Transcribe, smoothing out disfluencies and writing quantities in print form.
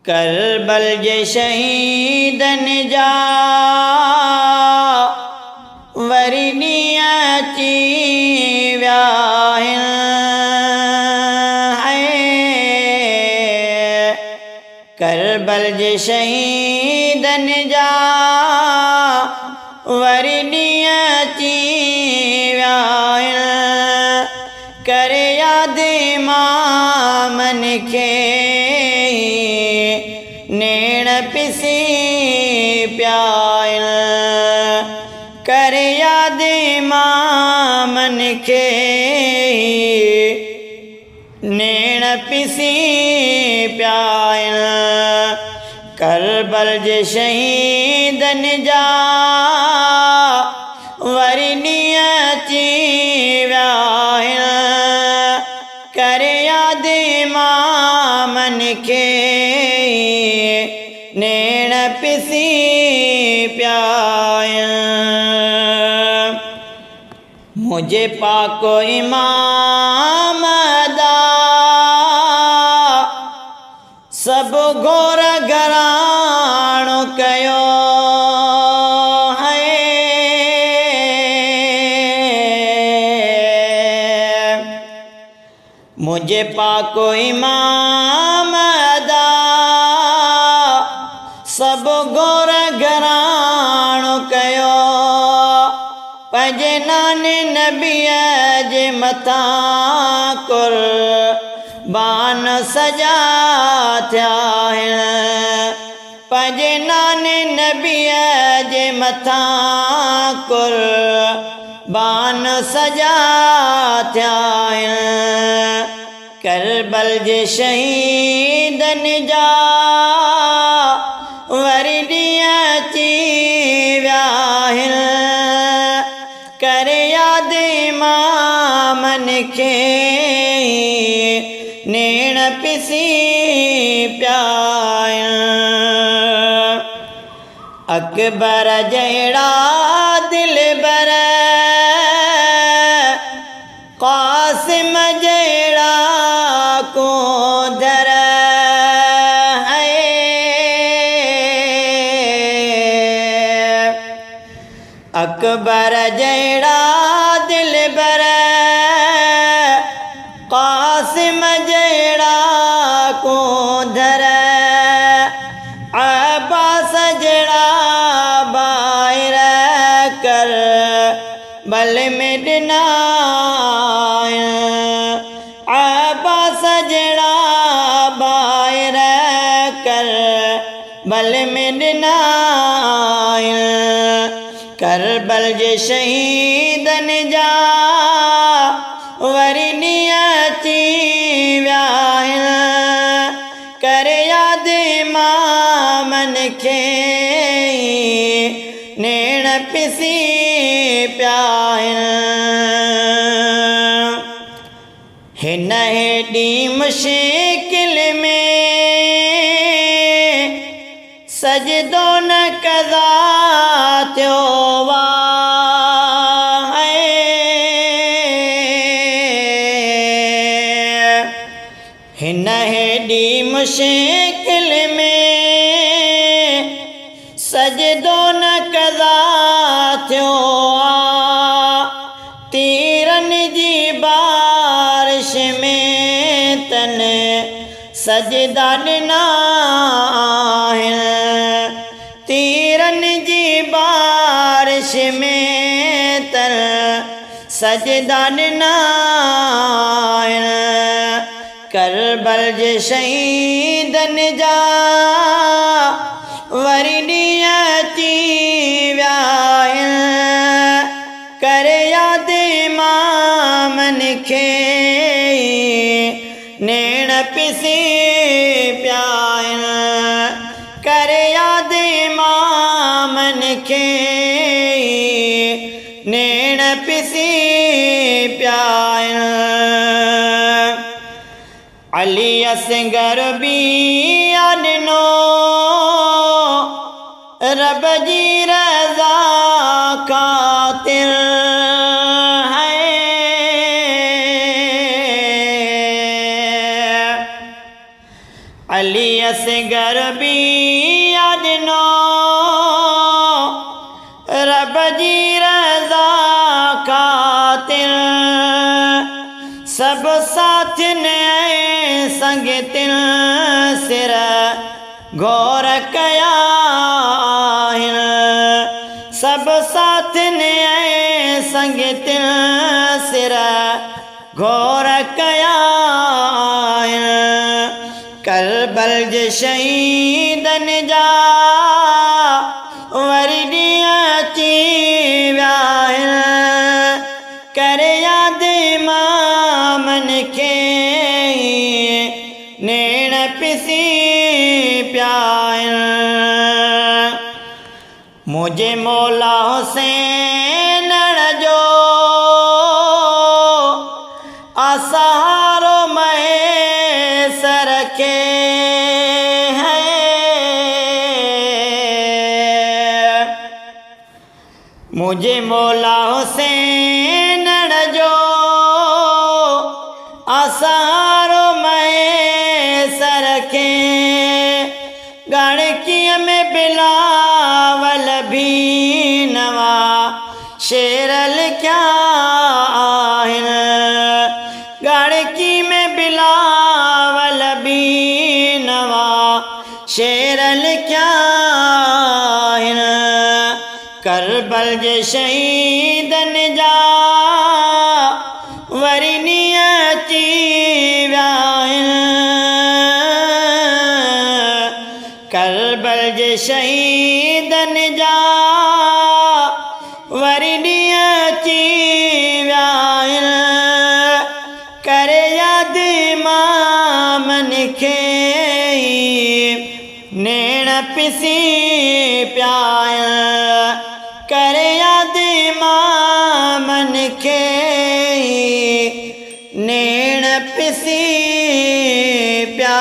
करबल जे शहीदन जा वरी ॾींहं अची विया आहिनि। करबल जे शहीदन जा वरी ॾींहं अची विया आहिनि। करे यादि इमामन खे नेण पिसी पिया आहिनि। करे यादि इमामन खे नेण पिसी पिया आहिनि। करबल जे शहीदन जा वरी ॾींहं अची विया आहिनि। करे यादि इमामन खे नेण पिसी पिया आहिनि। मुझे पाको इमाम दा सभु घोर घराणो कयो है। मुझे पाको इमाम दा सभु घोर घराणो कयो। पंहिंजे नाने नबीअ जे मथां कुर्बान सजा थिया आहिनि। पंहिंजे नाने नबीअ जे मथां कुर्बान सजा थिया आहिनि। करबल जे शहीदन जा वरी ॾींहं अची विया आहिनि। करे यादि इमामन खे नेण पिसी पिया आहिनि। अकबर जहिड़ा दिलबर क़ासिम जहिड़ा कोंदर अकबर जहिड़ा दिलबर क़ासिम जहिड़ा कोंदर अब्बास जहिड़ा ॿाहिर करबल में ॾिना अब्बास जहिड़ा ॿाहिर करबल में ॾिना। करबल जे शहीदन जा वरी ॾींहं अची विया आहिनि। करे यादि इमामन खे नेण पिसी पिया आहिनि। हिन हेॾी मुश्किल में सजदो न कज़ा थियो हिन हेॾी मुश्किल में सजदो न कज़ा थियो। तीरनि जी बारिश में तन सजदा ॾिना आहिनि। तीरनि जी बारिश में तन सजदा ॾिना आहिनि। करबल जे शहीदन जा वरी ॾींहं अची विया आहिनि। करे यादि इमामन खे नेण पिसी पिया आहिनि। करे यादि इमामन खे नेण पिसी पिया आहिनि। अली असगर बि ॾिनो रब जी रज़ा ख़ातिर है। अली असगर भी यादनो रब जी रज़ा खातिर सब साथ ने संगतिन सिर घोर कया सब साथ ने संगतिन सिर घोर कया करबल जे शहीदन जा वरडिया ची व्या कर याद इमामन खे नेण पिसी पिया मुझे मौला हुसैन जो असहारो मैसर के है मुझे मौला हुसैन जो असहारो मैसर के गणकीअ में बिलावल भी नवा शेर लिखिया आहिनि गणकी में बिलावल भी नवा शेर लिखिया आहिनि करबल जे शहीदन जा वरी नियती विया करबल जे शहीदन जा वरी नियती विया कर याद इमामन खे नेण पिसी पिया कर याद इमामन खे नेण पिसी पिया